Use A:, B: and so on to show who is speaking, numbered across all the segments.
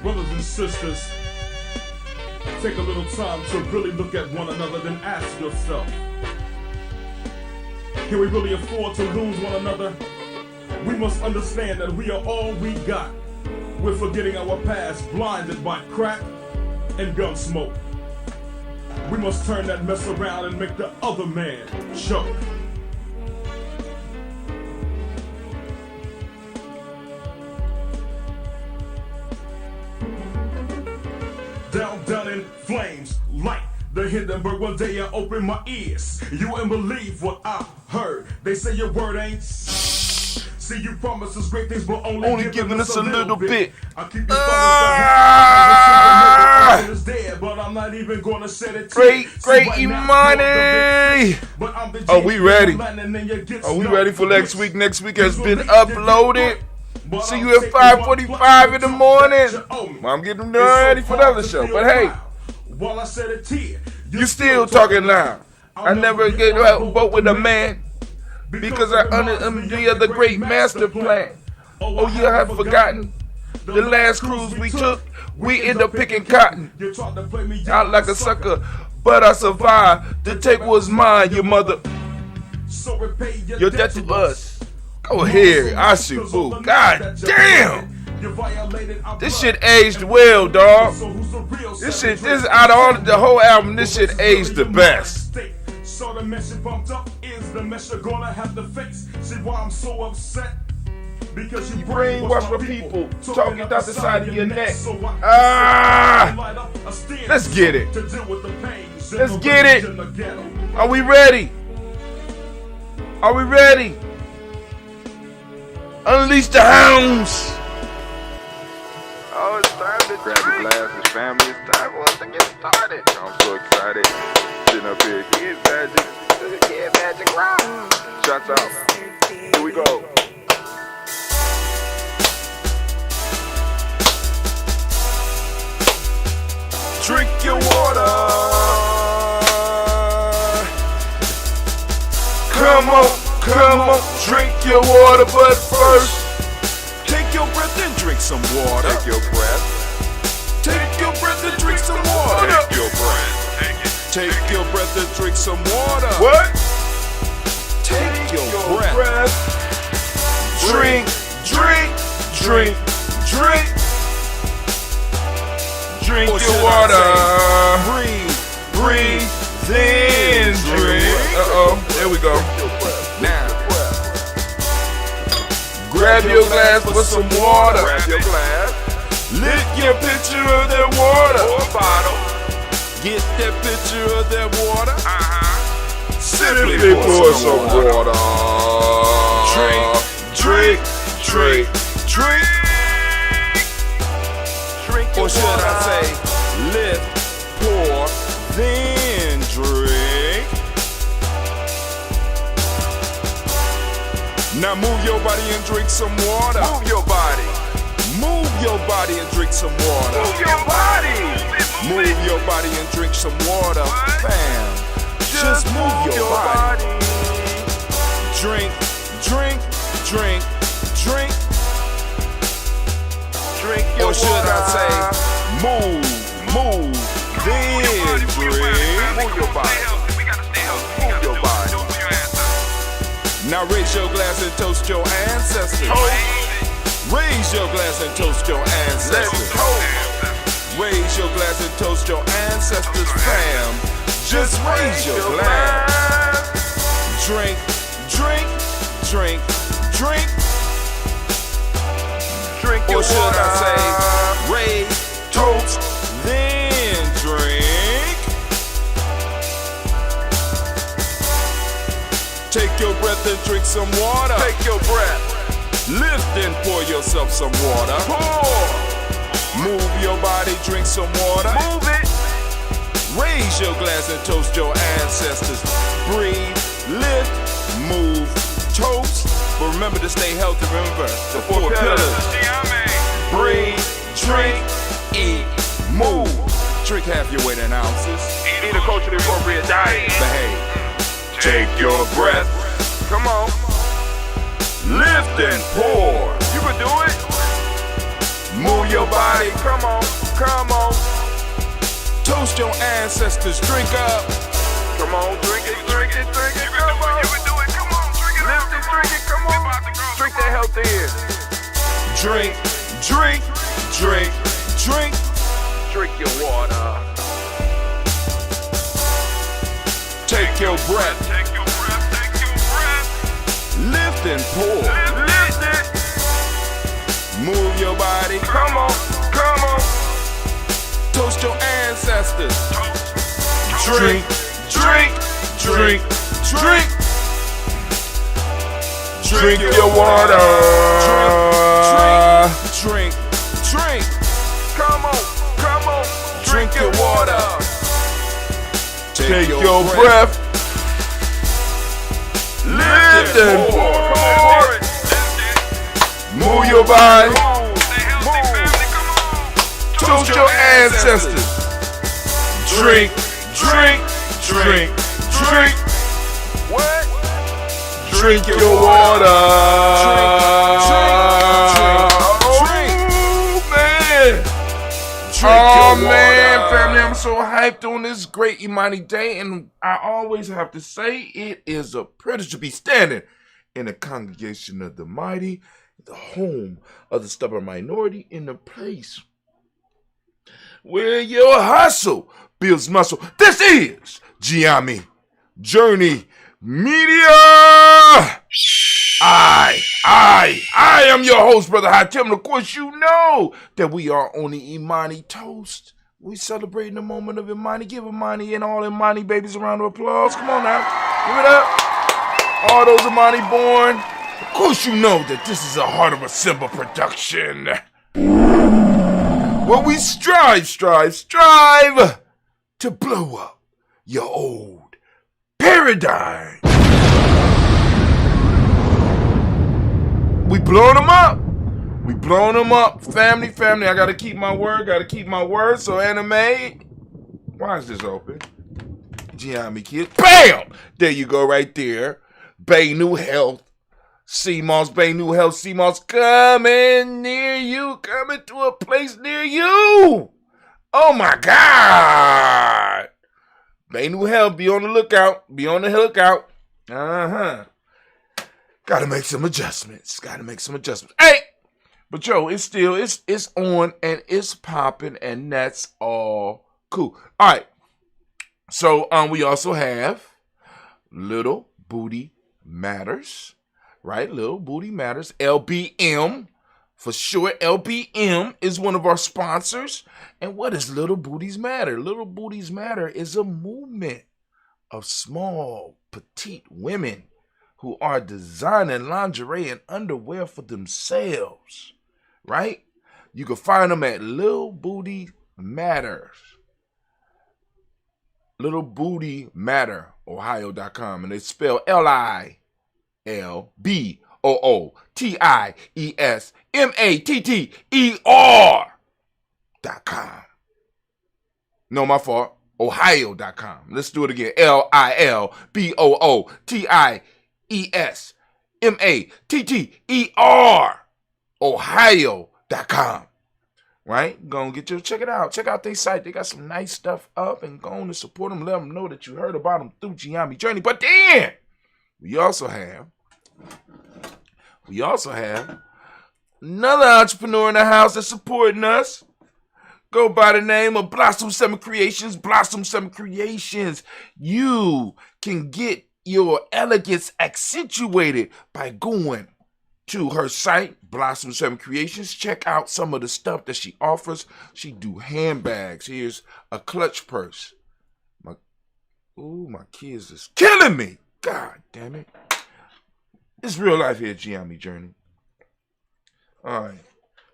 A: Brothers and sisters, take a little time to really look at one another, then ask yourself, can we really afford to lose one another? We must understand that we are all we got. We're forgetting our past, blinded by crack and gun smoke. We must turn that mess around and make the other man choke. Down in flames, like the Hindenburg. One day I opened my ears. You wouldn't believe what I heard. They say your word ain't. See, you promise us great things, but only giving us a little bit. I keep you is dead, but I'm not even gonna shed it.
B: Great Imani. Are we ready? Are we ready for next week? Next week has been uploaded. See you at 5:45 in the morning. I'm getting ready for the other show. But hey, you still talking loud. I never get out boat with a man because I under the great master plan. Oh, you have forgotten the last cruise we took. We end up picking cotton out like a sucker, but I survived. The take was mine, your mother. Your debt to us. Go ahead, I shoot. Boo. God damn. This shit aged well, dog. This out of all the whole album, this shit aged the best.
A: So the mess you bumped up is the mess you're gonna have to face. See why I'm so upset? Because you
B: brainwash my people, talking out the side of your neck. Let's get it. Let's get it. Are we ready? Are we ready? Unleash the hounds.
C: Oh, it's time to grab the glasses, family. It's time for us to get started. I'm so excited. Sitting up here, Kid Magic Rock. Shots out. Here we go.
B: Drink your water. Come on, drink your water, but first, take your breath and drink some water.
C: Take your breath.
B: Take your breath and drink some water.
C: Take your breath.
B: Take your breath and drink some water.
C: What?
B: Take your breath. Drink. Drink your water. Breathe, then drink. There we go.
C: Now,
B: grab your glass for some water.
C: grab your glass
B: Lick your pitcher of that water.
C: or bottle.
B: Get that pitcher of that water.
C: Simply
B: pour some water. Drink. Or should I say, lift, pour, then drink. Now move your body and drink some water.
C: Move your body.
B: Move your body and drink some water.
C: Move your body.
B: Move your body and drink some water. Bam. Just move your body. Drink.
C: Drink your
B: Or should
C: water.
B: I say, move, then drink.
C: Move your body. Move your body.
B: Now raise your glass and toast your ancestors. Raise your glass and toast your
C: Let's
B: ancestors.
C: toast.
B: Raise your glass and toast your ancestors, fam. Just raise your glass. Drink.
C: Drink your
B: Or should
C: water.
B: I say, raise, toast, then drink. Take your breath and drink some water.
C: Take your breath.
B: Lift and pour yourself some water.
C: Pour.
B: Move your body, drink some water.
C: Move it.
A: Raise your glass and toast your ancestors. Breathe, lift, move, toast. But remember to stay healthy. Remember the four pillars. Breathe, drink, eat, move. Drink half your weight in ounces.
C: Eat a culturally appropriate diet.
A: Behave. Take your breath.
C: Come on.
A: Lift and pour.
C: You can do it.
A: Move your body. Come on, come on. Toast your ancestors. Drink up.
C: Come on, drink it, drink it, drink it. Come on. You can do it. Come on, drink it. Lift it, drink it. Come on. Drink that health in.
A: Drink, drink, drink, drink.
C: Drink your water.
A: Take your breath.
C: Take your breath. Take your breath.
A: Lift and pour.
C: Lift it.
A: Move your body.
C: Come on, come on.
A: Toast your ancestors.
C: Toast.
A: Drink, drink, drink, drink. Drink your water. Drink, drink.
C: Come on, come on.
A: Drink your water.
B: Take your breath. Lift and pour. Move your body. Toast your ancestors. Drink, drink, drink, drink.
C: What?
B: Drink your water. Oh man, family, I'm so hyped on this great Imani Day, and I always have to say it is a privilege to be standing in the congregation of the mighty, the home of the stubborn minority, in the place where your hustle builds muscle. This is Gye-Nyame Journey Media. I am your host, Brother Hatim, and of course you know that we are on the Imani Toast. We celebrating the moment of Imani. Give Imani and all Imani babies a round of applause. Come on now, give it up. All those Imani born. Of course you know that this is a Heart of a Simba production. Where we strive to blow up your old paradigm. We blowing them up. We blowing them up. Family. I gotta keep my word. So anime. Why is this open? Gye-Nyame kids. Bam! There you go right there. Bay New Health. CMOS, Bay New Health, CMOS coming near you. Coming to a place near you. Oh my God. Bay New Health, be on the lookout. Gotta make some adjustments. Hey! But yo, it's on and it's popping, and that's all cool. Alright. So we also have Little Booty Matters. Right? Little Booty Matters. LBM. For short, LBM is one of our sponsors. And what is Little Booties Matter? Little Booties Matter is a movement of small, petite women who are designing lingerie and underwear for themselves, right? You can find them at Lil Booty Matters. Little Booty Matter, Ohio.com. And they spell LILBOOTIESMATTER.com. No, my fault. Ohio.com. Let's do it again. LILBOOTIESMATTER. Ohio.com. Right? Go and check it out. Check out their site. They got some nice stuff up, and go on and support them. Let them know that you heard about them through Gye-Nyame Journey. But then we also have another entrepreneur in the house that's supporting us. Go by the name of Blossom 7 Creations. Blossom 7 Creations. You can get your elegance accentuated by going to her site, Blossom 7 Creations. Check out some of the stuff that she offers. She do handbags. Here's a clutch purse. My kids is killing me. God damn it. It's real life here at Gye-Nyame Journey. All right.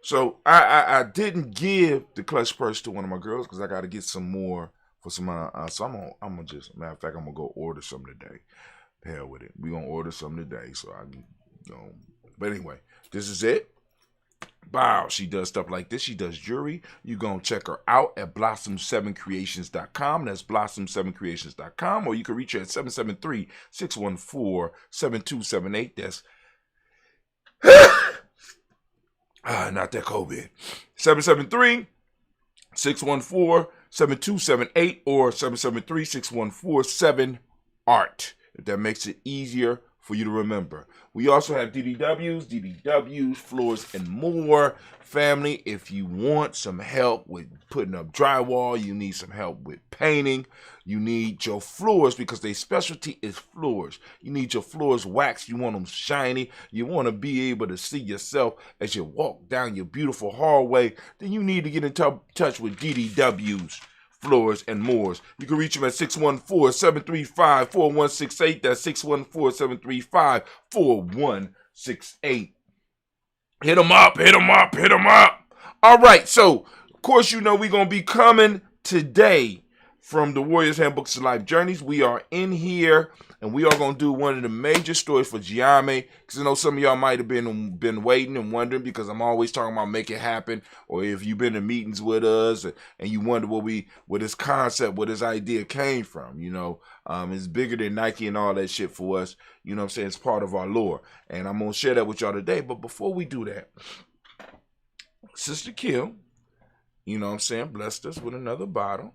B: So I didn't give the clutch purse to one of my girls because I got to get some more for some. So I'm gonna just, matter of fact, I'm gonna go order some today. Hell with it. We gonna order some today. So I can, But anyway, this is it. Wow, she does stuff like this. She does jewelry. You gonna check her out at blossom7creations.com. That's blossom7creations.com. Or you can reach her at 773-614-7278. That's Not that COVID. 773-614-7278 or 773-614-7ART. If that makes it easier for you to remember. We also have DDWs, floors, and more. Family, if you want some help with putting up drywall, you need some help with painting, you need your floors because their specialty is floors. You need your floors waxed, you want them shiny, you want to be able to see yourself as you walk down your beautiful hallway, then you need to get in touch with DDWs. Floors and Moors. You can reach them at 614-735-4168. That's 614-735-4168. Hit them up. All right, so, of course, you know we're going to be coming today from the Warriors Handbooks to Life Journeys. We are in here, and we are going to do one of the major stories for Gye-Nyame, because I know some of y'all might have been waiting and wondering, because I'm always talking about make it happen, or if you've been in meetings with us, and you wonder where this concept, where this idea came from, you know. It's bigger than Nike and all that shit for us, you know what I'm saying? It's part of our lore, and I'm going to share that with y'all today, but before we do that, Sister Kill, you know what I'm saying, blessed us with another bottle.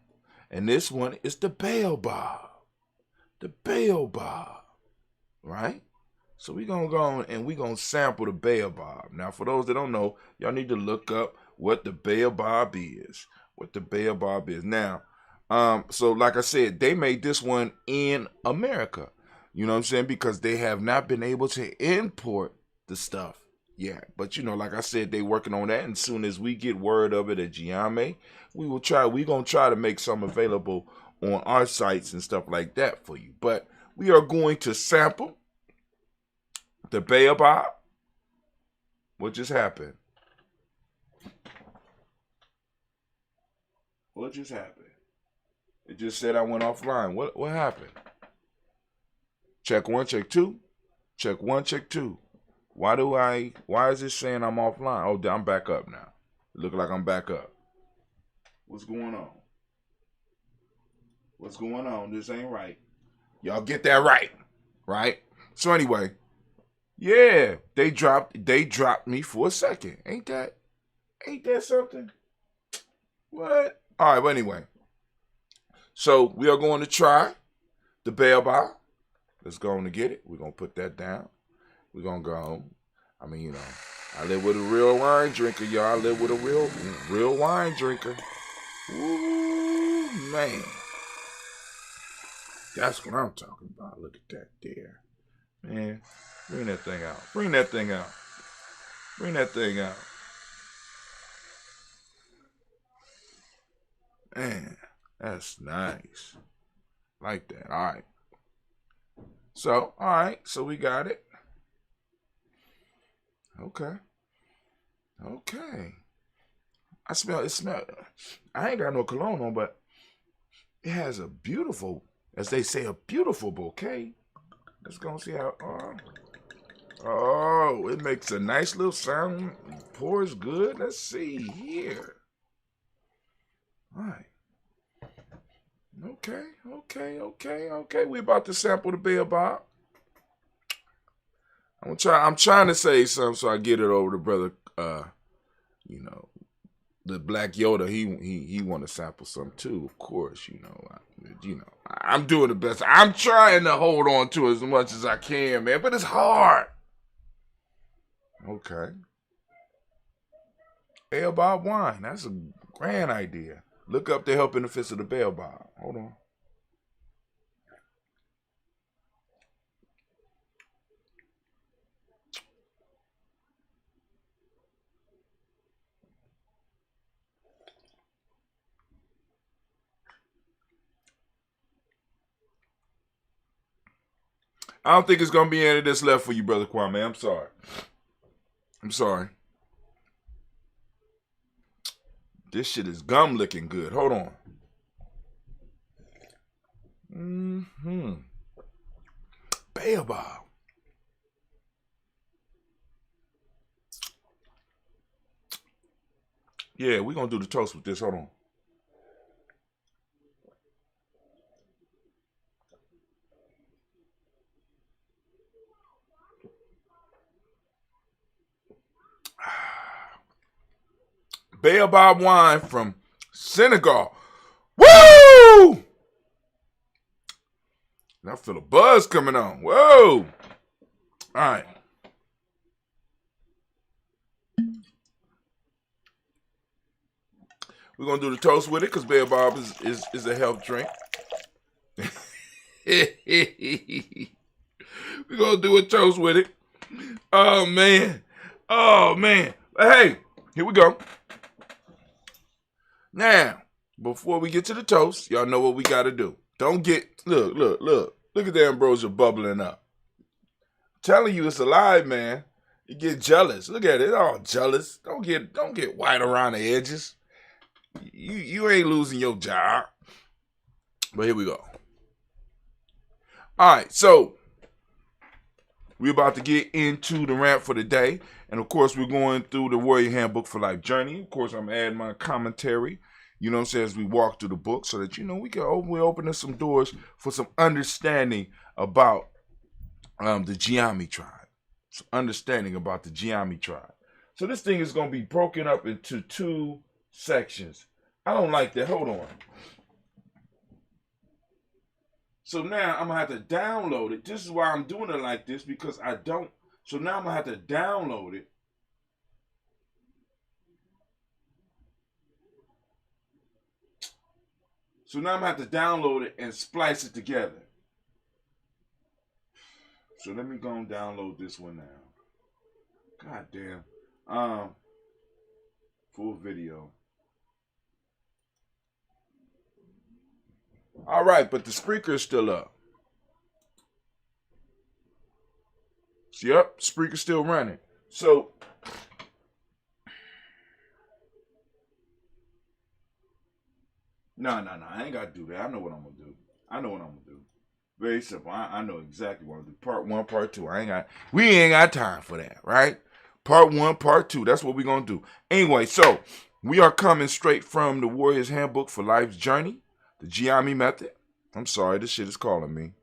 B: And this one is the Baobab. The Baobab. Right? So we're going to go on and we're going to sample the Baobab. Now, for those that don't know, y'all need to look up what the Baobab is. Now, so like I said, they made this one in America. You know what I'm saying? Because they have not been able to import the stuff. Yeah, but you know, like I said, they working on that, and as soon as we get word of it at Gye-Nyame, we're gonna try to make some available on our sites and stuff like that for you. But we are going to sample the Baobab. What just happened? What just happened? It just said I went offline. What happened? Check 1, check 2. Check 1, check 2. Why is it saying I'm offline? Oh, I'm back up now. It look like I'm back up. What's going on? This ain't right. Y'all get that right. Right? So anyway, yeah, they dropped me for a second. Ain't that something? What? All right, but anyway. So we are going to try the Baobab. Let's go on to get it. We're going to put that down. We're going to go home. I mean, you know, I live with a real wine drinker, y'all. I live with a real wine drinker. Ooh, man. That's what I'm talking about. Look at that there. Man, bring that thing out. Man, that's nice. Like that. All right. So, so we got it. Okay. I smell. I ain't got no cologne on, but it has a beautiful, as they say, a beautiful bouquet. Let's go and see how. Oh, it makes a nice little sound. Pours good. Let's see here. All right. Okay. We about to sample the Baobab. I'm trying to say something so I get it over to brother, you know, the Black Yoda. He want to sample some too, of course. I'm doing the best. I'm trying to hold on to as much as I can, man, but it's hard. Okay. Baobab wine. That's a grand idea. Look up the health benefits of the Baobab. Hold on. I don't think it's going to be any of this left for you, Brother Kwame. I'm sorry. This shit is gum licking good. Hold on. Baobab. Yeah, we're going to do the toast with this. Hold on. Baobab wine from Senegal. Woo! I feel a buzz coming on. Whoa! All right. We're going to do the toast with it because Baobab is a health drink. We're going to do a toast with it. Oh, man. Oh, man. But hey, here we go. Now, before we get to the toast, y'all know what we got to do. Don't get, look. Look at the ambrosia bubbling up. I'm telling you, it's alive, man. You get jealous. Look at it, it's all jealous. Don't get white around the edges. You ain't losing your job. But here we go. All right, so we're about to get into the rant for the day. And, of course, we're going through the Warrior Handbook for Life journey. Of course, I'm adding my commentary, you know what I'm saying, as we walk through the book so that, we can open up some doors for some understanding about the Gye-Nyame tribe. Some understanding about the Gye-Nyame tribe. So this thing is going to be broken up into 2 sections. I don't like that. Hold on. So now I'm going to have to download it. This is why I'm doing it like this, because I don't. So now I'm going to have to download it. So now I'm going to have to download it and splice it together. So let me go and download this one now. God damn. Full video. All right, but the speaker is still up. Yep, speaker's still running. So, no, I ain't got to do that. I know what I'm going to do. Very simple. I know exactly what I'm going to do. Part 1, part 2. We ain't got time for that, right? Part 1, part 2. That's what we're going to do. Anyway, so we are coming straight from the Warrior's Handbook for Life's Journey, the Gye-Nyame method. I'm sorry, this shit is calling me.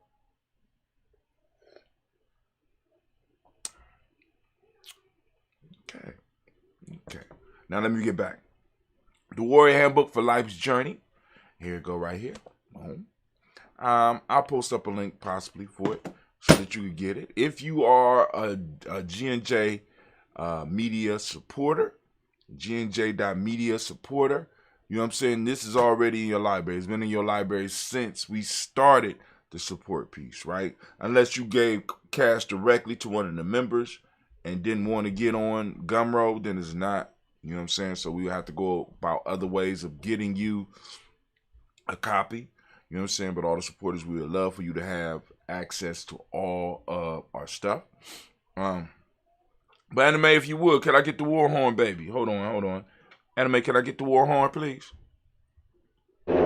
B: Okay. Now let me get back. The Warrior Handbook for Life's Journey. Here it go right here. I'll post up a link possibly for it so that you can get it. If you are a G&J media supporter, G&J.media supporter, you know what I'm saying? This is already in your library. It's been in your library since we started the support piece, right? Unless you gave cash directly to one of the members and didn't want to get on Gumroad, then it's not, you know what I'm saying? So we have to go about other ways of getting you a copy, you know what I'm saying? But all the supporters, we would love for you to have access to all of our stuff. But Anime, if you would, can I get the war horn, baby? Hold on. Anime, can I get the war horn, please? Got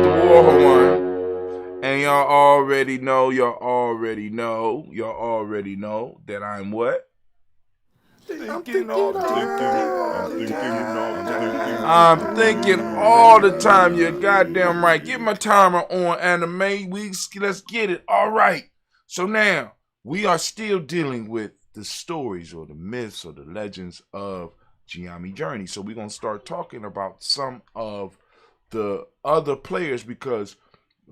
B: the war horn. And y'all already know that I'm what? I'm thinking all the time. You're goddamn right. Get my timer on, Anime. Let's get it. All right. So now we are still dealing with the stories or the myths or the legends of Gye-Nyame journey. So we're gonna start talking about some of the other players, because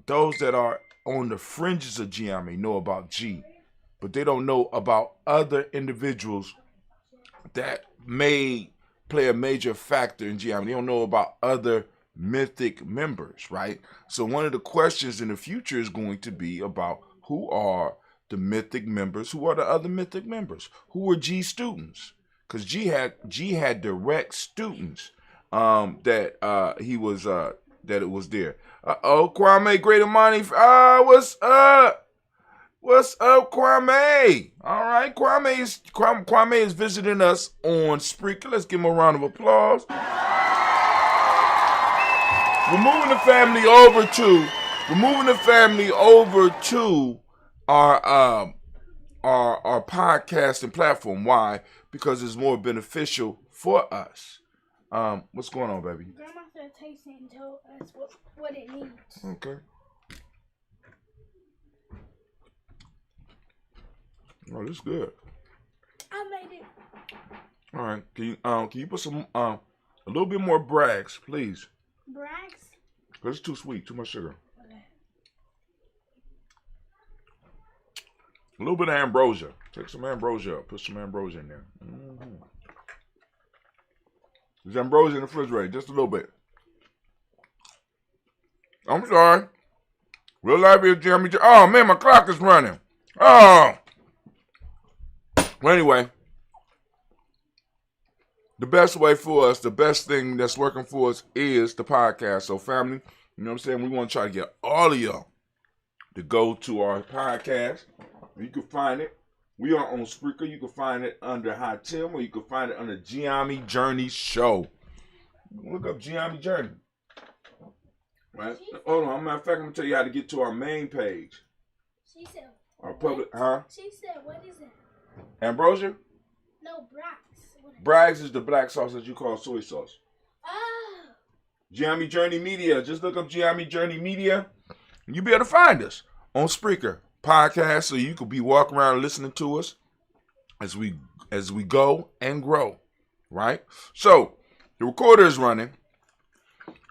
B: those that are on the fringes of Gye-Nyame know about G, but they don't know about other individuals that may play a major factor in Gye-Nyame. They don't know about other mythic members, right? So one of the questions in the future is going to be about who are the mythic members, who are the other mythic members, who were G students, because G had direct students that it was there. Kwame, great Imani, what's up? What's up, Kwame? All right, Kwame is visiting us on Spreaker. Let's give him a round of applause. We're moving the family over to our podcasting platform. Why? Because it's more beneficial for us. What's going on, baby?
D: Grandma said taste it and tell us what it needs.
B: Okay. Oh, this is good.
D: I made it.
B: All right. Can you put some a little bit more Brags, please?
D: Brags?
B: Because it's too sweet, too much sugar.
D: Okay.
B: A little bit of ambrosia. Take some ambrosia up. Put some ambrosia in there. Mm-hmm. There's ambrosia in the refrigerator, just a little bit. I'm sorry. Real life is Jimmy. Oh man, my clock is running. Oh. Well, anyway, the best way for us, the best thing that's working for us is the podcast. So, family, you know what I'm saying? We want to try to get all of y'all to go to our podcast. You can find it. We are on Spreaker. You can find it under Hot Tim, or you can find it under Gye-Nyame Journey Show. Look up Gye-Nyame Journey. Right? Hold on. Matter of fact, I'm going to tell you how to get to our main page.
D: She said,
B: our public, huh?
D: She said, what is it?
B: Ambrosia?
D: No, Brags.
B: Brags is the black sauce that you call soy sauce.
D: Oh.
B: Gye-Nyame Journey Media. Just look up Gye-Nyame Journey Media, and you'll be able to find us on Spreaker podcast, so you could be walking around listening to us as we go and grow, right? So the recorder is running,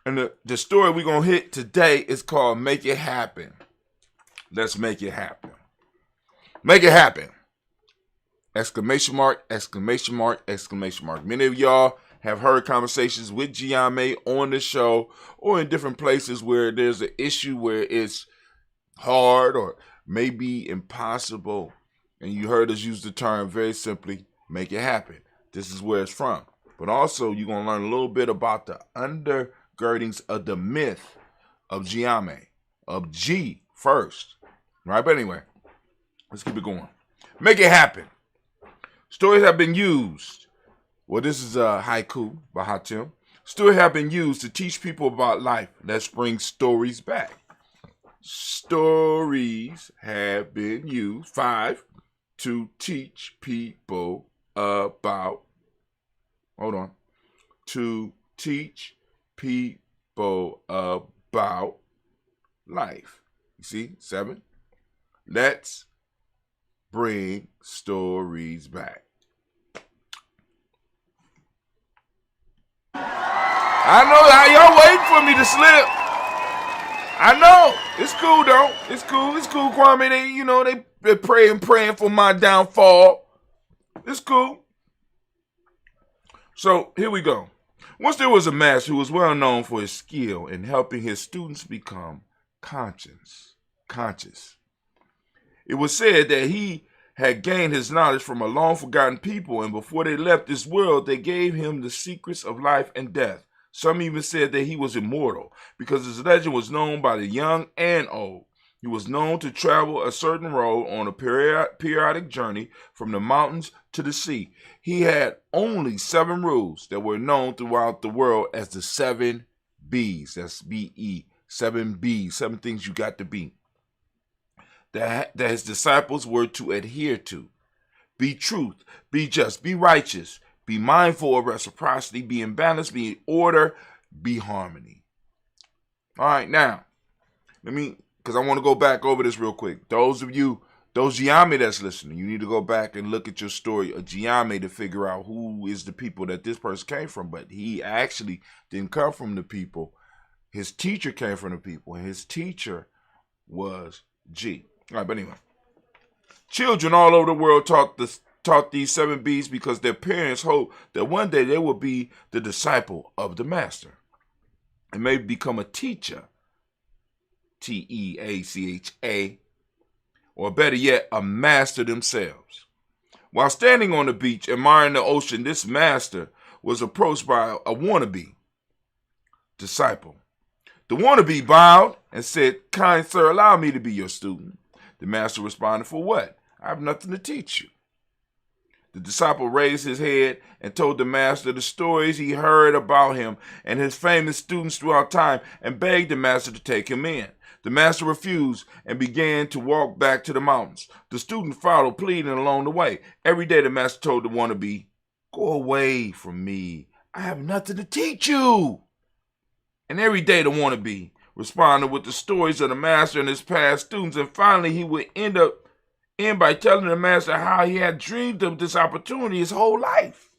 B: and the story we're gonna hit today is called "Make It Happen." Let's make it happen. Make it happen! Exclamation mark! Exclamation mark! Exclamation mark! Many of y'all have heard conversations with Gye-Nyame on the show, or in different places where there's an issue where it's hard or maybe impossible, and you heard us use the term very simply, make it happen. This is where it's from. But also, you're going to learn a little bit about the undergirdings of the myth of Gye-Nyame, of G first. Right? But anyway, let's keep it going. Make it happen. Stories have been used. Well, this is a haiku by Hatim. Stories have been used to teach people about life. Let's bring stories back. Stories have been used, 5, to teach people about, to teach people about life. You see, 7, let's bring stories back. I know how y'all waiting for me to slip. I know. It's cool, though. It's cool. It's cool, Kwame. They're praying for my downfall. It's cool. So, here we go. Once there was a master who was well known for his skill in helping his students become conscious. It was said that he had gained his knowledge from a long-forgotten people, and before they left this world, they gave him the secrets of life and death. Some even said that he was immortal because his legend was known by the young and old. He was known to travel a certain road on a periodic journey from the mountains to the sea. He had only 7 rules that were known throughout the world as the 7 B's. That's B-E, 7 B's, 7 things you got to be. That his disciples were to adhere to. Be truth, be just, be righteous, be mindful of reciprocity, be in balance, be in order, be harmony. All right, now, because I want to go back over this real quick. Those Gye-Nyame that's listening, you need to go back and look at your story of Gye-Nyame to figure out who is the people that this person came from. But he actually didn't come from the people. His teacher came from the people, and his teacher was G. All right, but anyway. Children all over the world taught these 7 B's because their parents hoped that one day they would be the disciple of the master and maybe become a teacher, T-E-A-C-H-A, or better yet, a master themselves. While standing on the beach admiring the ocean, this master was approached by a wannabe disciple. The wannabe bowed and said, "Kind sir, allow me to be your student." The master responded, "For what? I have nothing to teach you." The disciple raised his head and told the master the stories he heard about him and his famous students throughout time and begged the master to take him in. The master refused and began to walk back to the mountains. The student followed, pleading along the way. Every day the master told the wannabe, "Go away from me. I have nothing to teach you." And every day the wannabe responded with the stories of the master and his past students, and finally he would end by telling the master how he had dreamed of this opportunity his whole life.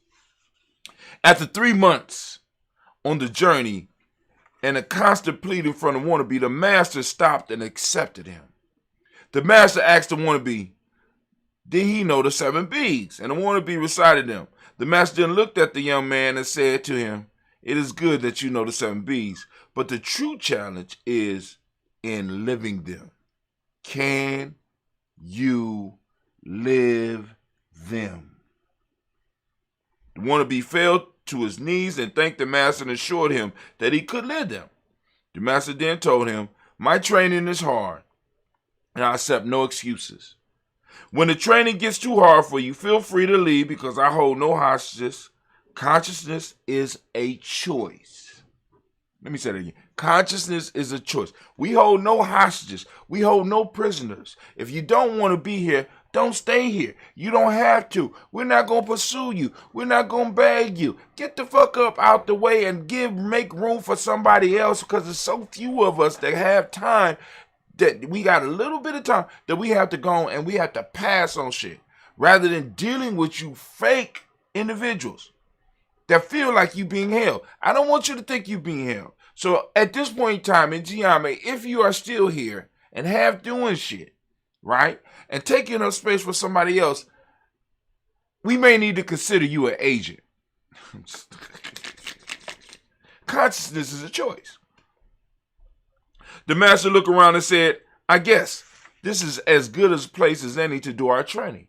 B: After 3 months on the journey and a constant pleading from the wannabe, the master stopped and accepted him. The master asked the wannabe, did he know the 7 B's? And the wannabe recited them. The master then looked at the young man and said to him, it is good that you know the 7 B's, but the true challenge is in living them. Can you live them? The wannabe fell to his knees and thanked the master and assured him that he could live them. The master then told him, my training is hard, and I accept no excuses. When the training gets too hard for you, feel free to leave because I hold no hostages. Consciousness is a choice. Let me say that again. Consciousness is a choice. We hold no hostages. We hold no prisoners. If you don't want to be here, don't stay here. You don't have to. We're not going to pursue you. We're not going to beg you. Get the fuck up out the way and make room for somebody else because there's so few of us that have time that we got a little bit of time that we have to go and we have to pass on shit rather than dealing with you fake individuals that feel like you being held. I don't want you to think you being held. So at this point in time in Gye-Nyame, if you are still here and have doing shit, right, and taking up space for somebody else, we may need to consider you an agent. Consciousness is a choice. The master looked around and said, I guess this is as good a place as any to do our training.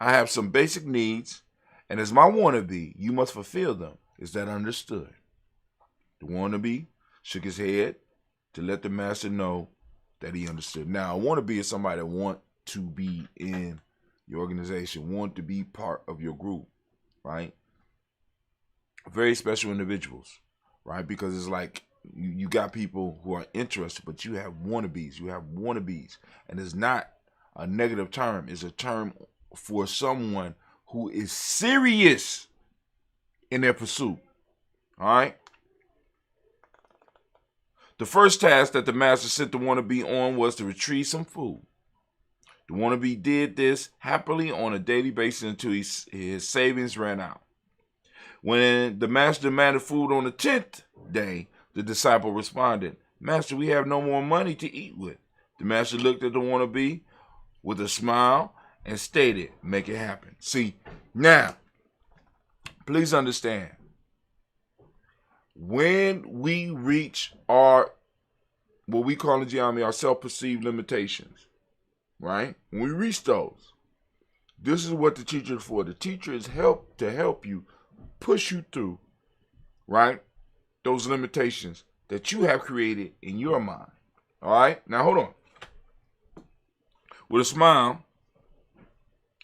B: I have some basic needs, and as my wannabe, you must fulfill them. Is that understood? The wannabe shook his head to let the master know that he understood. Now, a wannabe is somebody that want to be in your organization, want to be part of your group, right? Very special individuals, right? Because it's like you got people who are interested, but you have wannabes. You have wannabes. And it's not a negative term. It's a term for someone who is serious in their pursuit, all right? The first task that the master sent the wannabe on was to retrieve some food. The wannabe did this happily on a daily basis until his savings ran out. When the master demanded food on the 10th day, the disciple responded, Master, we have no more money to eat with. The master looked at the wannabe with a smile and stated, make it happen. See, now, please understand, when we reach our, what we call in Gye-Nyame, our self-perceived limitations, right? When we reach those, this is what the teacher is for. The teacher is to help you, push you through, right? Those limitations that you have created in your mind. All right? Now, hold on. With a smile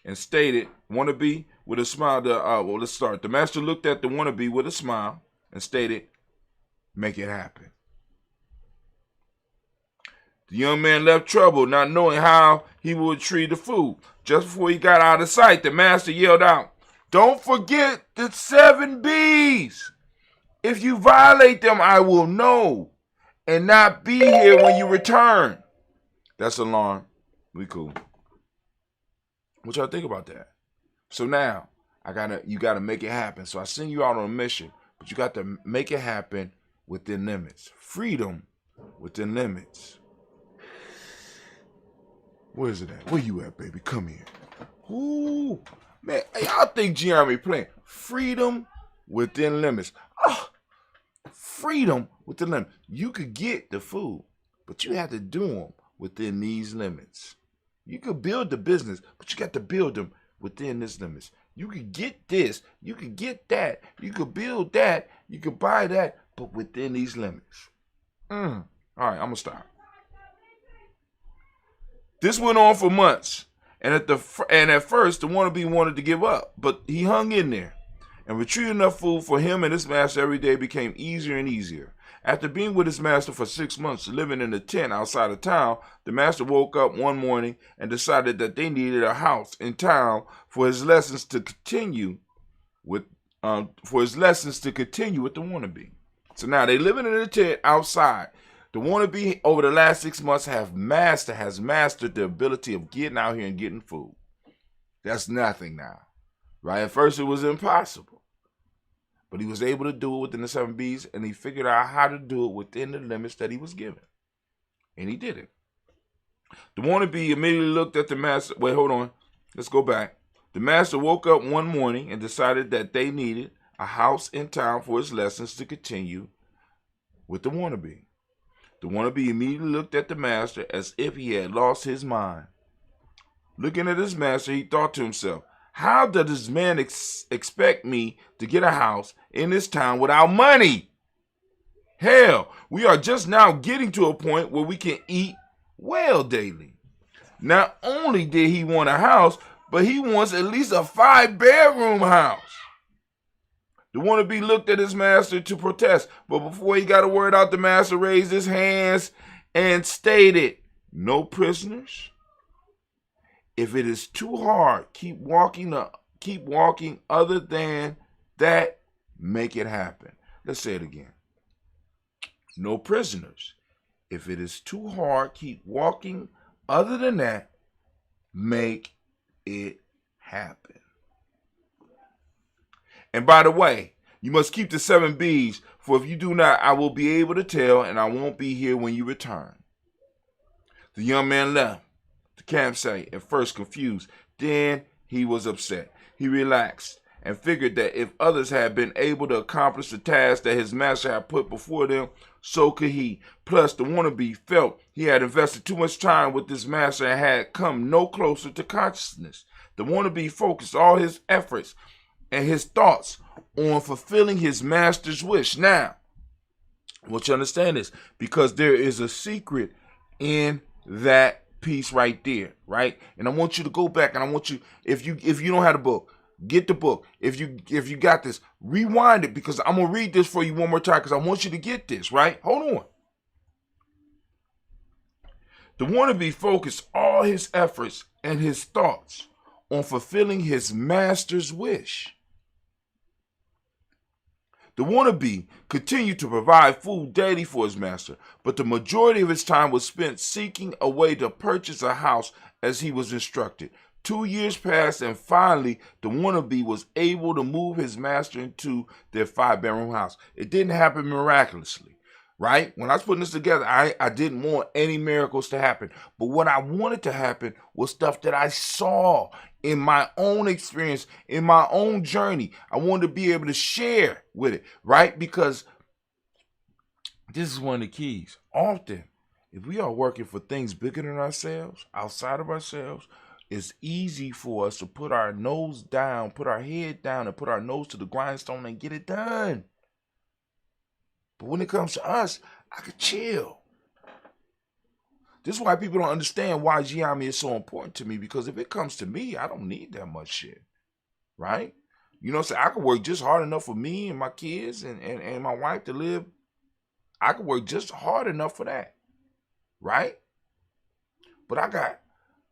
B: and stated, wannabe, with a smile, well, let's start. The master looked at the wannabe with a smile and stated, make it happen. The young man left troubled, not knowing how he would retrieve the food. Just before he got out of sight, the master yelled out, don't forget the 7 B's. If you violate them, I will know and not be here when you return. That's alarm. We cool. What y'all think about that? So now, you gotta make it happen. So I send you out on a mission, but you got to make it happen within limits. Freedom within limits. Where is it at? Where you at, baby? Come here. Ooh, man, y'all think Gye-Nyame playing? Freedom within limits. Oh, freedom within limits. You could get the food, but you have to do them within these limits. You could build the business, but you got to build them within these limits. You could get this, you could get that, you could build that, you could buy that, but within these limits. All right, I'm gonna stop. This went on for months, and at first, the wannabe wanted to give up, but he hung in there. And retrieving enough food for him and his master every day became easier and easier. After being with his master for 6 months, living in a tent outside of town, the master woke up one morning and decided that they needed a house in town for his lessons to continue with the wannabe. So now they living in a tent outside. The wannabe over the last 6 months has mastered the ability of getting out here and getting food. That's nothing now, right? At first it was impossible. But he was able to do it within the 7 B's, and he figured out how to do it within the limits that he was given. And he did it. The wannabe immediately looked at the master. Wait, hold on. Let's go back. The master woke up one morning and decided that they needed a house in town for his lessons to continue with the wannabe. The wannabe immediately looked at the master as if he had lost his mind. Looking at his master, he thought to himself, how does this man expect me to get a house in this town without money? Hell, we are just now getting to a point where we can eat well daily. Not only did he want a house, but he wants at least a 5-bedroom house. The wannabe looked at his master to protest, but before he got a word out, the master raised his hands and stated, no prisoners. If it is too hard, keep walking. Other than that, make it happen. Let's say it again. No prisoners. If it is too hard, keep walking. Other than that, make it happen. And by the way, you must keep the 7 B's, for if you do not, I will be able to tell, and I won't be here when you return. The young man left the campsite, at first confused. Then he was upset. He relaxed and figured that if others had been able to accomplish the task that his master had put before them, so could he. Plus, the wannabe felt he had invested too much time with this master and had come no closer to consciousness. The wannabe focused all his efforts and his thoughts on fulfilling his master's wish. Now, I want you to understand this, because there is a secret in that piece right there, right? And I want you to go back, and I want you, if you don't have the book, get the book. If you got this, rewind it, because I'm gonna read this for you one more time, because I want you to get this, right? Hold on. The wannabe focused all his efforts and his thoughts on fulfilling his master's wish. The wannabe continued to provide food daily for his master, but the majority of his time was spent seeking a way to purchase a house as he was instructed. 2 years passed, and finally, the wannabe was able to move his master into their 5-bedroom house. It didn't happen miraculously, right? When I was putting this together, I didn't want any miracles to happen. But what I wanted to happen was stuff that I saw in my own experience, in my own journey. I wanted to be able to share with it, right? Because this is one of the keys. Often, if we are working for things bigger than ourselves, outside of ourselves, it's easy for us to put our nose down, put our head down, and put our nose to the grindstone and get it done. But when it comes to us, I could chill. This is why people don't understand why Gye-Nyame is so important to me, because if it comes to me, I don't need that much shit, right? You know what I'm saying? I could work just hard enough for me and my kids and my wife to live. I could work just hard enough for that, right? But I got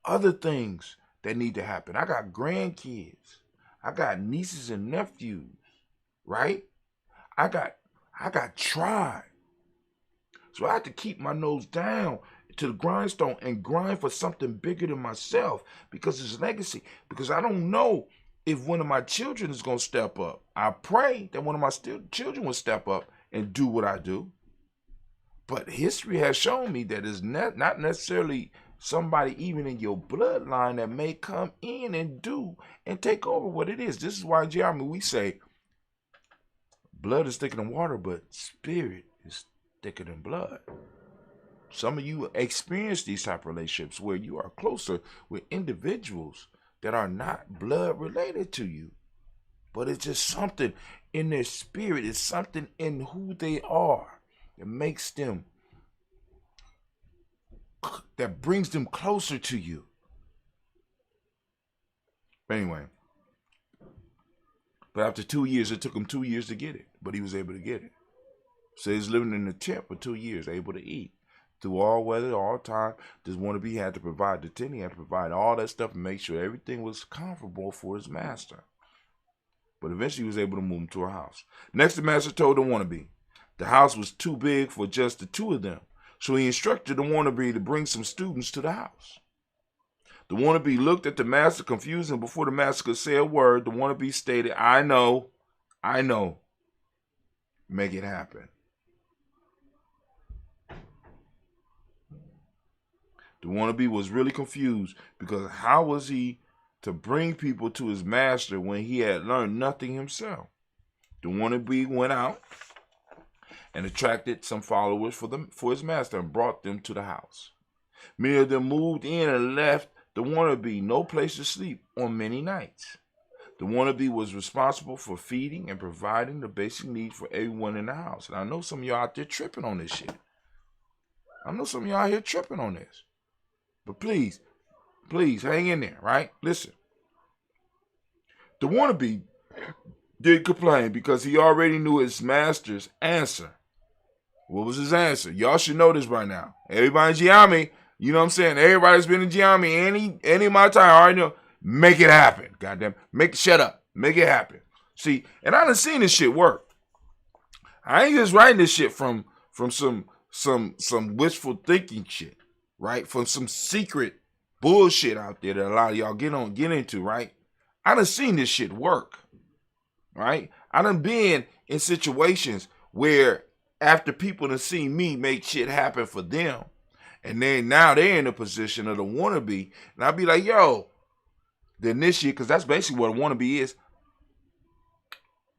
B: other things that need to happen. I got grandkids. I got nieces and nephews, right? I got tribe. So I have to keep my nose down to the grindstone and grind for something bigger than myself, because it's legacy. Because I don't know if one of my children is going to step up. I pray that one of my children will step up and do what I do. But history has shown me that it's not necessarily somebody even in your bloodline that may come in and do and take over what it is. This is why, Gye-Nyame, we say blood is thicker than water, but spirit is thicker than blood. Some of you experience these type of relationships where you are closer with individuals that are not blood related to you, but it's just something in their spirit. It's something in who they are that makes them, that brings them closer to you. But anyway, but after 2 years, it took him 2 years to get it, but he was able to get it. So he's living in a tent for 2 years, able to eat. Through all weather, all time, this wannabe had to provide the tent. He had to provide all that stuff and make sure everything was comfortable for his master. But eventually he was able to move him to a house. Next, the master told the wannabe the house was too big for just the two of them. So he instructed the wannabe to bring some students to the house. The wannabe looked at the master confused, and before the master could say a word, the wannabe stated, I know. make it happen. The wannabe was really confused because how was he to bring people to his master when he had learned nothing himself? The wannabe went out and attracted some followers for his master and brought them to the house. Many of them moved in and left the wannabe no place to sleep on many nights. The wannabe was responsible for feeding and providing the basic needs for everyone in the house. And I know some of y'all out there tripping on this shit. I know some of y'all out here tripping on this. But please hang in there, right? Listen. The wannabe did complain because he already knew his master's answer. What was his answer? Y'all should know this by now. Everybody in Gye-Nyame, you know what I'm saying? Everybody's been in Gye-Nyame any of my time, I already know. Make it happen. Goddamn. Shut up. Make it happen. See, and I done seen this shit work. I ain't just writing this shit from some wishful thinking shit, right? From some secret bullshit out there that a lot of y'all get into, right? I done seen this shit work, right? I done been in situations where after people done seen me make shit happen for them, and then now they're in the position of the wannabe, and I'll be like, yo, then this year, because that's basically what a wannabe is,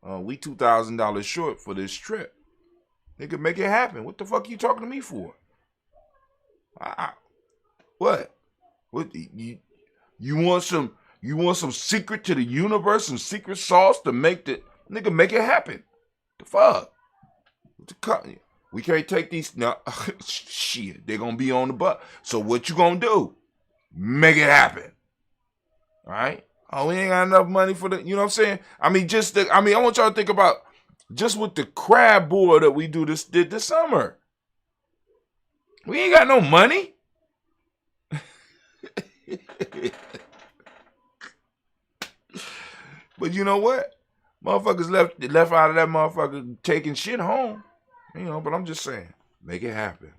B: we $2,000 short for this trip. They could make it happen. What the fuck you talking to me for? What? What you want some secret to the universe, some secret sauce to make the nigga make it happen? The fuck? We can't take these. No, shit. They're gonna be on the butt. So what you gonna do? Make it happen. All right? Oh, we ain't got enough money for the. You know what I'm saying? I mean, I want y'all to think about just with the crab board that we did this summer. We ain't got no money. But you know what? Motherfuckers left out of that motherfucker taking shit home. You know, but I'm just saying, make it happen.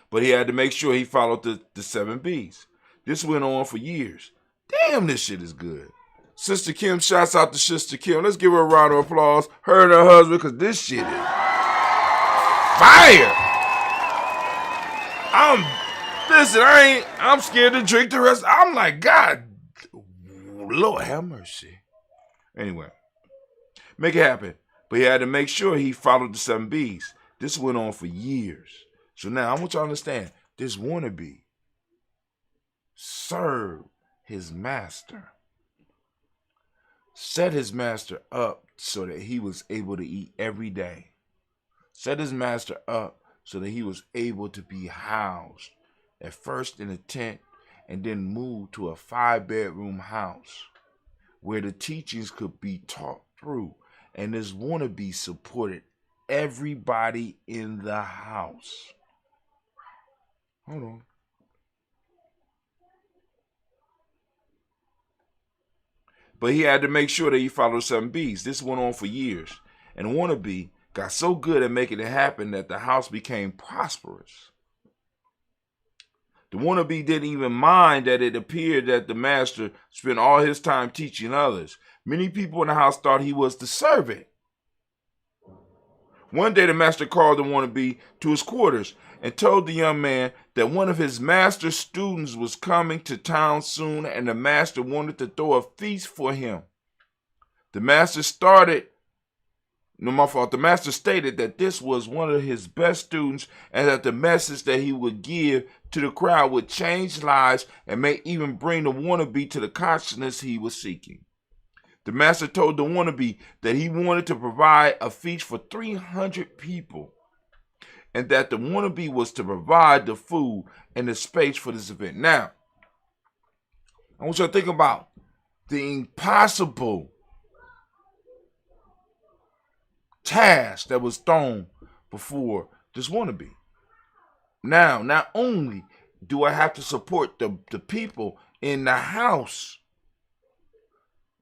B: But he had to make sure he followed the 7 B's. This went on for years. Damn, this shit is good. Sister Kim, shouts out to Sister Kim. Let's give her a round of applause. Her and her husband, because this shit is fire. I'm scared to drink the rest. I'm like, God, Lord have mercy. Anyway, make it happen. But he had to make sure he followed the 7 B's. This went on for years. So now I want y'all to understand, this wannabe served his master. Set his master up so that he was able to eat every day. Set his master up so that he was able to be housed, at first in a tent and then moved to a 5-bedroom house where the teachings could be taught through. And this wannabe supported everybody in the house. Hold on. But he had to make sure that he followed 7 B's. This went on for years. And wannabe got so good at making it happen that the house became prosperous. The wannabe didn't even mind that it appeared that the master spent all his time teaching others. Many people in the house thought he was the servant. One day the master called the wannabe to his quarters and told the young man that one of his master's students was coming to town soon and the master wanted to throw a feast for him. The master stated that this was one of his best students and that the message that he would give to the crowd would change lives and may even bring the wannabe to the consciousness he was seeking. The master told the wannabe that he wanted to provide a feast for 300 people and that the wannabe was to provide the food and the space for this event. Now, I want you to think about the impossible task that was thrown before this wannabe. Now, not only do I have to support the people in the house,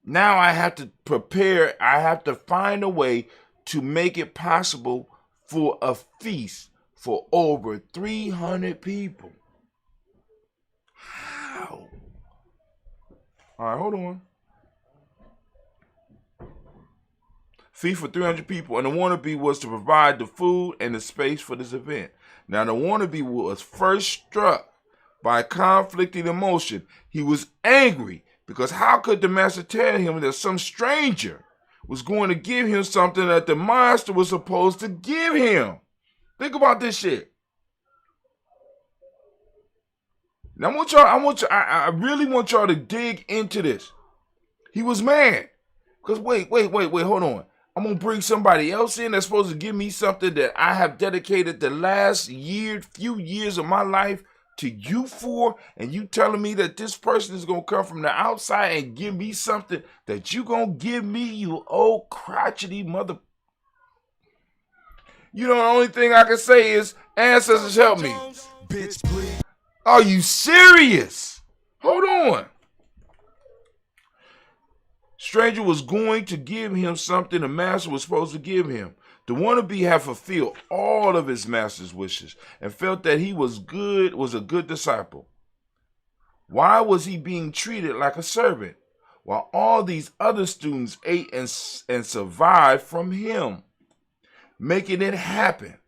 B: now I have to prepare, I have to find a way to make it possible for a feast for over 300 people. How? All right, hold on. feed for 300 people, and the wannabe was to provide the food and the space for this event. Now, the wannabe was first struck by conflicting emotion. He was angry because how could the master tell him that some stranger was going to give him something that the master was supposed to give him? Think about this shit. Now, I really want y'all to dig into this. He was mad. Because wait, hold on. I'm going to bring somebody else in that's supposed to give me something that I have dedicated the last few years of my life to you for, and you telling me that this person is going to come from the outside and give me something that you going to give me, you old crotchety mother. You know, the only thing I can say is, ancestors help me.
A: Bitch, please.
B: Are you serious? Hold on. Stranger was going to give him something the master was supposed to give him. The wannabe had fulfilled all of his master's wishes and felt that he was a good disciple. Why was he being treated like a servant while all these other students ate and survived from him, making it happen?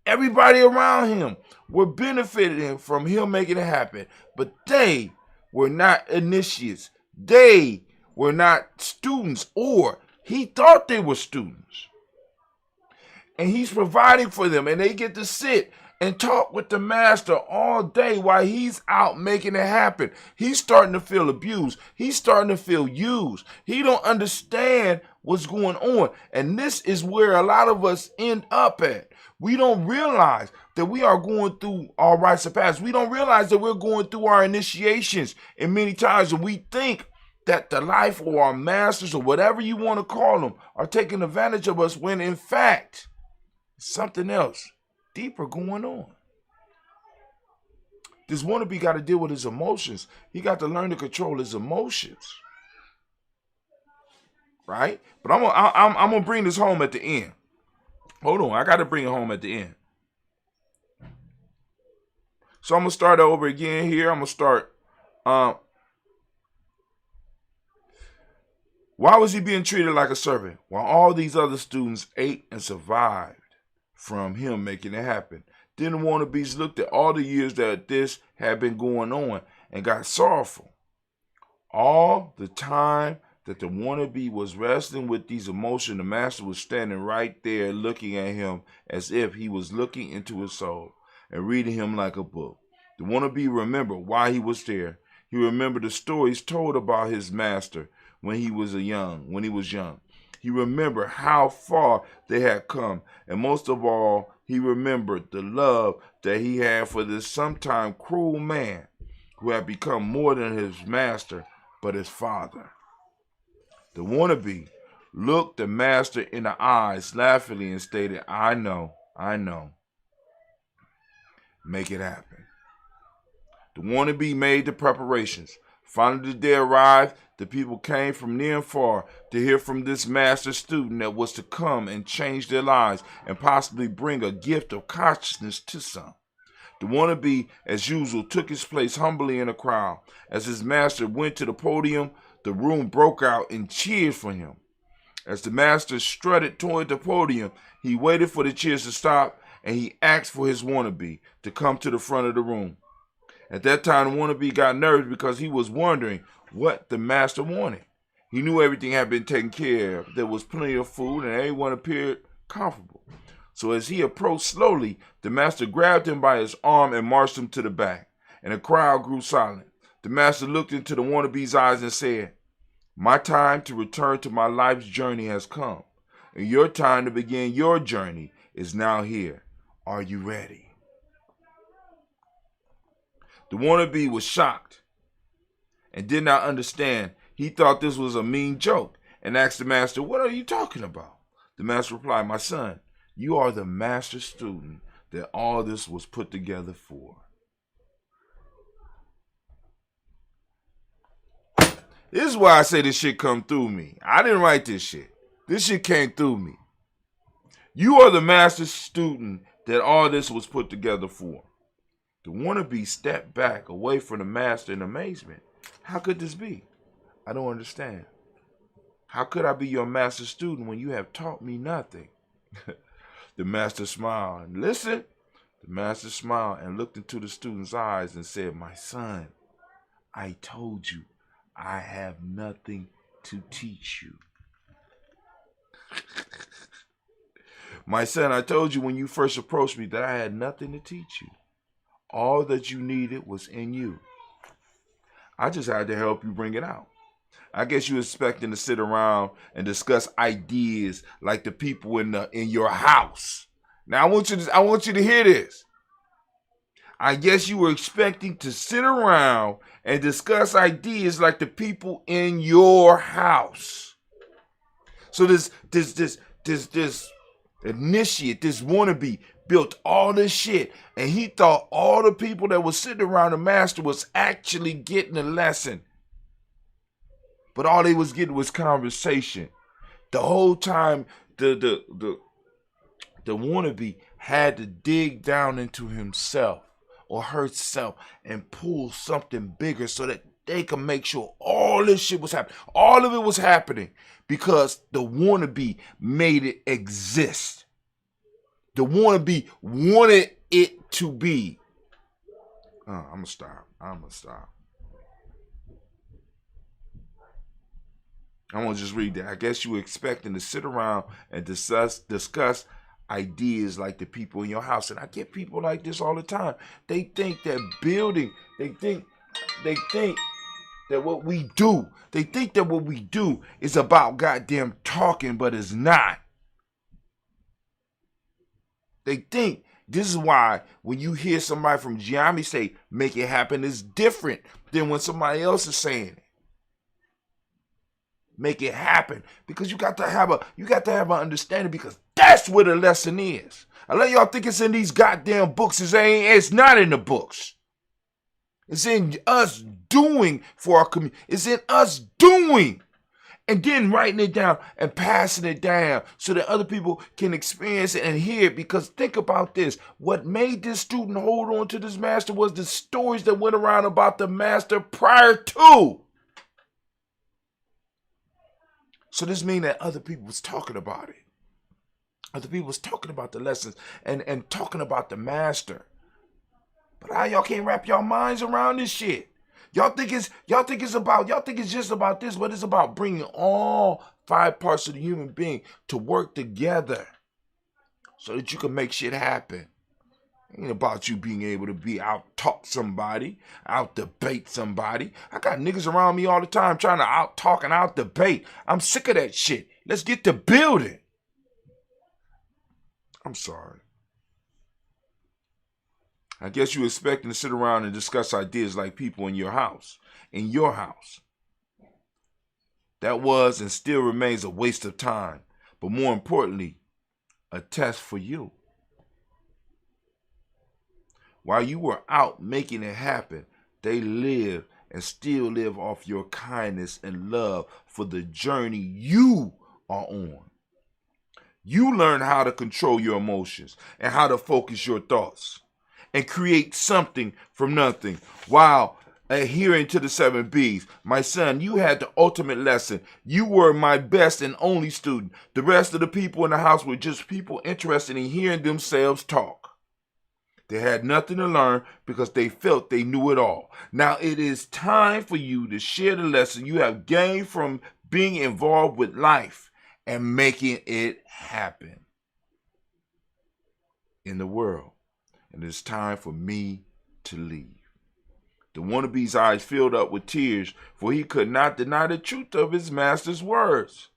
B: Everybody around him were benefiting from him making it happen, but they were not initiates. They were not students, or he thought they were students. And he's providing for them, and they get to sit and talk with the master all day while he's out making it happen. He's starting to feel abused. He's starting to feel used. He don't understand what's going on. And this is where a lot of us end up at. We don't realize that we are going through our rites of passage. We don't realize that we're going through our initiations. And many times we think that the life or our masters or whatever you want to call them are taking advantage of us, when in fact something else deeper going on. This wannabe got to deal with his emotions. He got to learn to control his emotions, right? But I'm gonna bring this home at the end. Hold on, I got to bring it home at the end. So I'm gonna start over again here. I'm gonna start. Why was he being treated like a servant while all these other students ate and survived from him making it happen? Then the wannabes looked at all the years that this had been going on and got sorrowful. All the time that the wannabe was wrestling with these emotions, the master was standing right there looking at him as if he was looking into his soul and reading him like a book. The wannabe remembered why he was there. He remembered the stories told about his master when he was young. He remembered how far they had come, and most of all, he remembered the love that he had for this sometime cruel man who had become more than his master, but his father. The wannabe looked the master in the eyes laughingly and stated, I know. Make it happen. The wannabe made the preparations. Finally, the day arrived. The people came from near and far to hear from this master student that was to come and change their lives and possibly bring a gift of consciousness to some. The wannabe, as usual, took his place humbly in the crowd. As his master went to the podium, the room broke out in cheers for him. As the master strutted toward the podium, he waited for the cheers to stop, and he asked for his wannabe to come to the front of the room. At that time, the wannabe got nervous because he was wondering what the master wanted. He knew everything had been taken care of. There was plenty of food, and everyone appeared comfortable. So as he approached slowly, the master grabbed him by his arm and marched him to the back, and the crowd grew silent. The master looked into the wannabe's eyes and said, my time to return to my life's journey has come, and your time to begin your journey is now here. Are you ready? The wannabe was shocked and did not understand. He thought this was a mean joke and asked the master, what are you talking about? The master replied, my son, you are the master student that all this was put together for. This is why I say this shit come through me. I didn't write this shit. This shit came through me. You are the master student that all this was put together for. The wannabe stepped back away from the master in amazement. How could this be? I don't understand. How could I be your master student when you have taught me nothing? The master smiled and listened. The master smiled and looked into the student's eyes and said, my son, I told you I have nothing to teach you. My son, I told you when you first approached me that I had nothing to teach you. All that you needed was in you. I just had to help you bring it out. I guess you were expecting to sit around and discuss ideas like the people in your house. Now I want you to hear this. I guess you were expecting to sit around and discuss ideas like the people in your house. So this initiate, this wannabe, built all this shit, and he thought all the people that was sitting around the master was actually getting a lesson. But all they was getting was conversation. The whole time, the wannabe had to dig down into himself or herself and pull something bigger so that they can make sure all this shit was happening. All of it was happening because the wannabe made it exist. The wannabe wanted it to be. I'm gonna stop. I want to just read that. I guess you were expecting to sit around and discuss ideas like the people in your house. And I get people like this all the time. They think that building, they think that what we do is about goddamn talking, but it's not. They think this is why when you hear somebody from Gye-Nyame say, make it happen, it's different than when somebody else is saying it. Make it happen, because you got to have an understanding, because that's where the lesson is. I let y'all think it's in these goddamn books. It's not in the books. It's in us doing for our community. It's in us doing and then writing it down and passing it down so that other people can experience it and hear it. Because think about this. What made this student hold on to this master was the stories that went around about the master prior to. So this means that other people was talking about it. Other people was talking about the lessons and talking about the master. But how y'all can't wrap your minds around this shit? Y'all think it's just about this, but it's about bringing all 5 parts of the human being to work together so that you can make shit happen. It ain't about you being able to out-talk somebody, out-debate somebody. I got niggas around me all the time trying to out-talk and out-debate. I'm sick of that shit. Let's get to building. I'm sorry. I guess you expecting to sit around and discuss ideas like people in your house. In your house. That was and still remains a waste of time. But more importantly, a test for you. While you were out making it happen, they live and still live off your kindness and love for the journey you are on. You learn how to control your emotions and how to focus your thoughts and create something from nothing while adhering to the 7 B's. My son, you had the ultimate lesson. You were my best and only student. The rest of the people in the house were just people interested in hearing themselves talk. They had nothing to learn because they felt they knew it all. Now it is time for you to share the lesson you have gained from being involved with life and making it happen in the world. And it's time for me to leave. The wannabe's eyes filled up with tears, for he could not deny the truth of his master's words.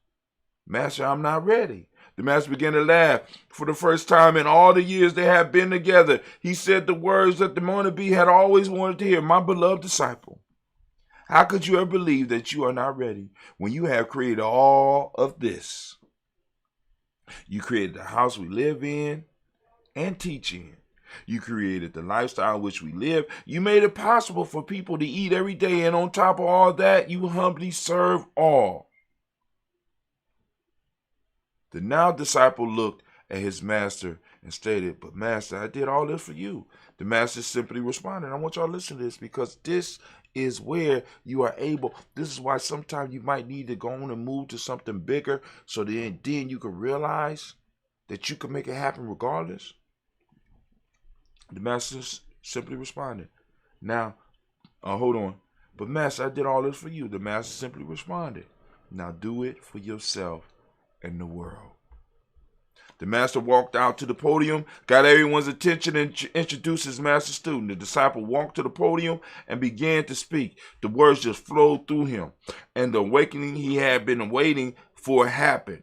B: Master, I'm not ready. The master began to laugh. For the first time in all the years they had been together, he said the words that the wannabe had always wanted to hear. My beloved disciple, how could you ever believe that you are not ready when you have created all of this? You created the house we live in and teach in. You created the lifestyle in which we live. You made it possible for people to eat every day. And on top of all that, you humbly serve all. The now disciple looked at his master and stated, but master, I did all this for you. The master simply responded. I want y'all to listen to this because this is where you are able. This is why sometimes you might need to go on and move to something bigger, so then you can realize that you can make it happen regardless. The master simply responded, now, hold on. But master, I did all this for you. The master simply responded, now do it for yourself and the world. The master walked out to the podium, got everyone's attention, and introduced his master student. The disciple walked to the podium and began to speak. The words just flowed through him, and the awakening he had been waiting for happened.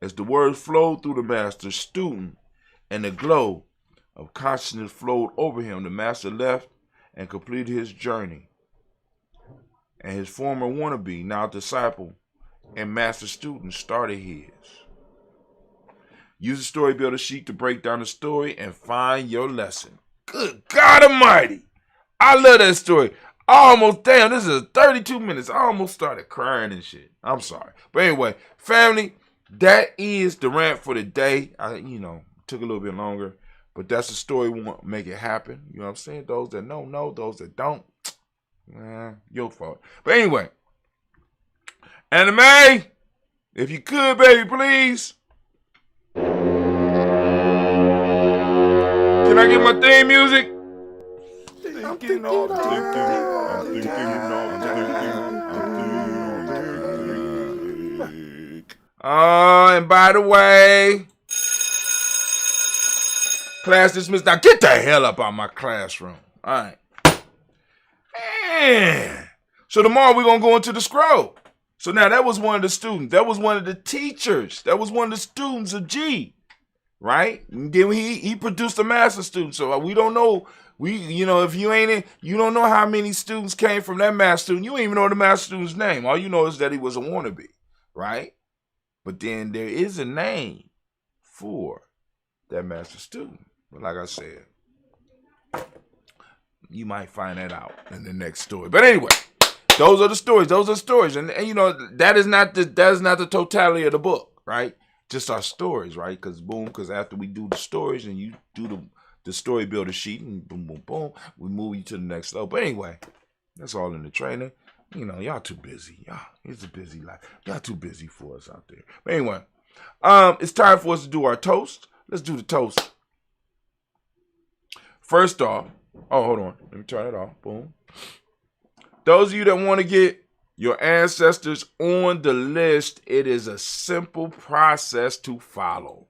B: As the words flowed through the master's student and the glow of consciousness flowed over him, the master left and completed his journey. And his former wannabe, now disciple and master student, started his. Use the story builder sheet to break down the story and find your lesson. Good God Almighty. I love that story. This is 32 minutes. I almost started crying and shit. I'm sorry. But anyway, family, that is the rant for the day. Took a little bit longer, but that's the story. We want to make it happen. You know what I'm saying? Those that know, those that don't, your fault. But anyway, Anime, if you could, baby, please. Can I get my theme music? I'm thinking. And by the way, class dismissed. Now get the hell up out of my classroom. All right. Man. So tomorrow we're going to go into the scroll. So now that was one of the students. That was one of the teachers. That was one of the students of G. Right? And then he produced a master student. So we don't know. If you ain't in, you don't know how many students came from that master student. You don't even know the master student's name. All you know is that he was a wannabe. Right? But then there is a name for that master student. But like I said, you might find that out in the next story. But anyway, those are the stories. And that is not the totality of the book, right? Just our stories, right? Because after we do the stories and you do the story builder sheet and boom, boom, boom, we move you to the next level. But anyway, that's all in the training. Y'all too busy. It's a busy life. Y'all too busy for us out there. But anyway, it's time for us to do our toast. Let's do the toast. First off, hold on. Let me turn it off. Boom. Those of you that want to get your ancestors on the list, it is a simple process to follow.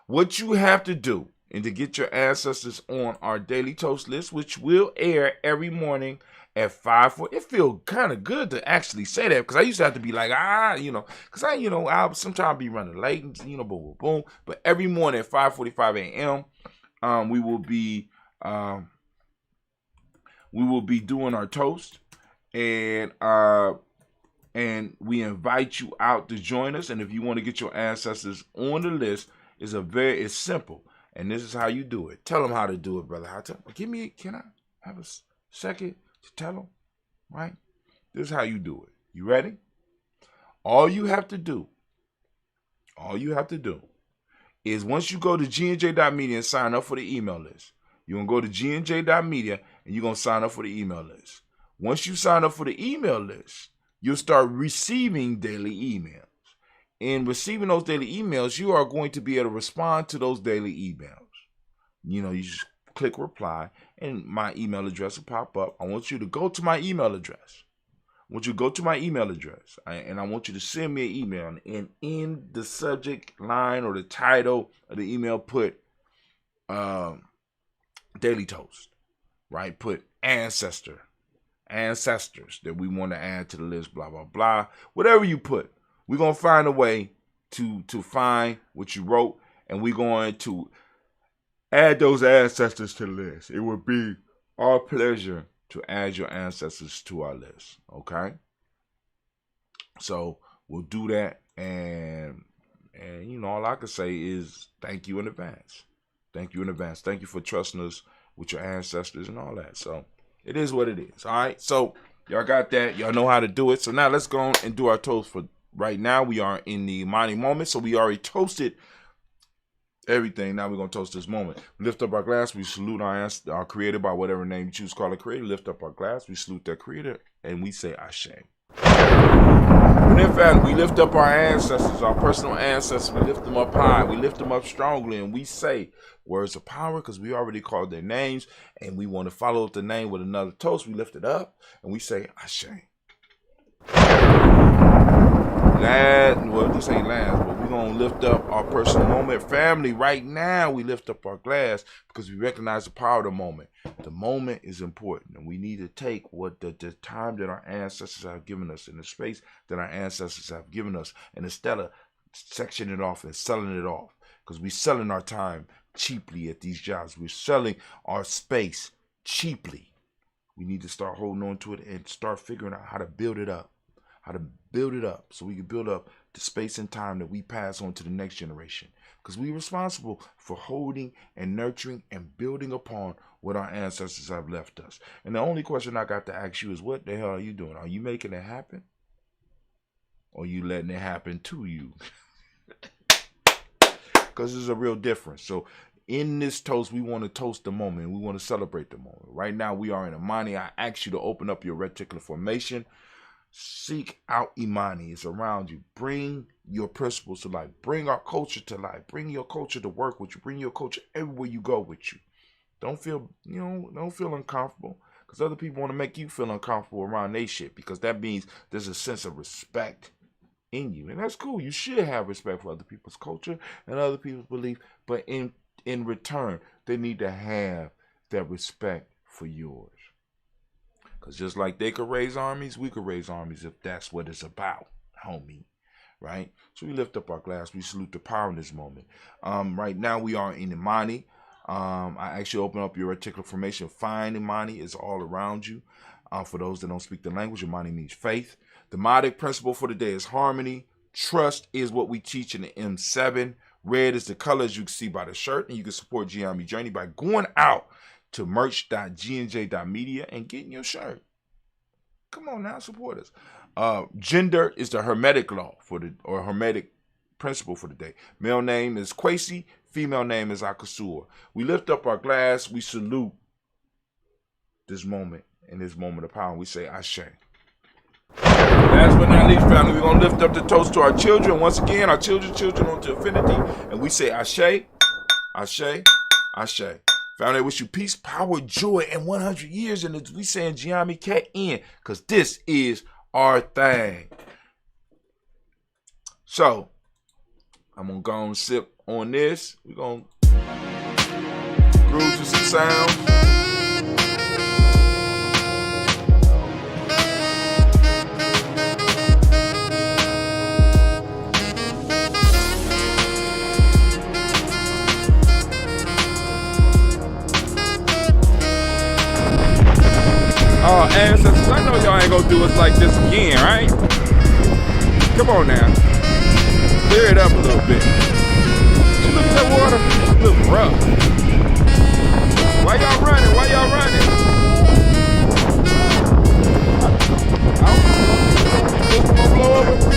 B: What you have to do and to get your ancestors on our daily toast list, which will air every morning at 5:40. It feels kind of good to actually say that, because I used to have to be like, because I'll sometimes be running late and, boom, boom, boom. But every morning at 5:45 a.m., we will be doing our toast, and we invite you out to join us. And if you want to get your ancestors on the list, it's simple. And this is how you do it. Tell them how to do it, brother. Can I have a second to tell them? Right? This is how you do it. You ready? All you have to do is, once you go to gnj.media and sign up for the email list, you're going to go to gnj.media and you're going to sign up for the email list. Once you sign up for the email list, you'll start receiving daily emails. In receiving those daily emails, you are going to be able to respond to those daily emails. You just click reply, and my email address will pop up. I want you to go to my email address. And I want you to send me an email. And in the subject line or the title of the email, put Daily Toast, right? Put ancestors that we want to add to the list, blah, blah, blah. Whatever you put, we're going to find a way to find what you wrote, and we're going to add those ancestors to the list. It would be our pleasure to add your ancestors to our list, okay? So we'll do that, and all I can say is thank you in advance. Thank you for trusting us with your ancestors and all that. So it is what it is, all right? So y'all got that. Y'all know how to do it. So now let's go on and do our toast for right now. We are in the Imani moment, so we already toasted everything. Now we're going to toast this moment. We lift up our glass. We salute our creator by whatever name you choose to call a creator. Lift up our glass. We salute that creator and we say Ashe. And then, family, we lift up our ancestors, our personal ancestors. We lift them up high. We lift them up strongly, and we say words of power because we already called their names, and we want to follow up the name with another toast. We lift it up, and we say Ashe. Well, this ain't last, but we're going to lift up our personal moment. Family, right now, we lift up our glass because we recognize the power of the moment. The moment is important, and we need to take what the time that our ancestors have given us and the space that our ancestors have given us, and instead of sectioning it off and selling it off, because we're selling our time cheaply at these jobs. We're selling our space cheaply. We need to start holding on to it and start figuring out how to build it up. So we can build up the space and time that we pass on to the next generation. Because we're responsible for holding and nurturing and building upon what our ancestors have left us. And the only question I got to ask you is, what the hell are you doing? Are you making it happen? Or are you letting it happen to you? Because there's a real difference. So in this toast, we want to toast the moment. We want to celebrate the moment. Right now, we are in Imani. I ask you to open up your reticular formation. Seek out Imani. It's around you. Bring your principles to life. Bring our culture to life. Bring your culture to work with you. Bring your culture everywhere you go with you. Don't feel uncomfortable, because other people want to make you feel uncomfortable around their shit, because that means there's a sense of respect in you. And that's cool. You should have respect for other people's culture and other people's belief, but in return, they need to have that respect for yours. Because just like they could raise armies, we could raise armies if that's what it's about, homie. Right? So we lift up our glass. We salute the power in this moment. Right now we are in Imani. I actually open up your reticular formation. Find Imani. It's all around you. For those that don't speak the language, Imani means faith. The modic principle for the day is harmony. Trust is what we teach in the M7. Red is the color, as you can see by the shirt. And you can support Gye-Nyame Journey by going out to merch.gnj.media and getting your shirt. Come on now, support us. Gender is the hermetic law or hermetic principle for the day. Male name is Kwesi, female name is Akasua. We lift up our glass, we salute this moment and this moment of power, and we say Ashe. Last but not least, family, we're going to lift up the toast to our children. Once again, our children onto infinity, and we say Ashe, Ashe, Ashe. Family, I wish you peace, power, joy, and 100 years. And we saying Gye-Nyame Cat in, because this is our thing. So, I'm going to go and sip on this. We're going to groove to some sounds. Oh, ancestors, I know y'all ain't gonna do us like this again, right? Come on now. Clear it up a little bit. You look at that water? It looks rough. Why y'all running? Why y'all running? It's gonna blow over.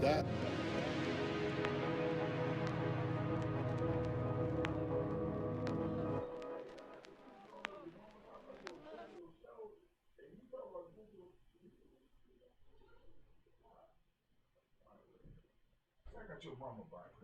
E: that.
B: I got your mama back.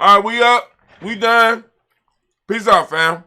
B: All right, we up. We done. Peace out, fam.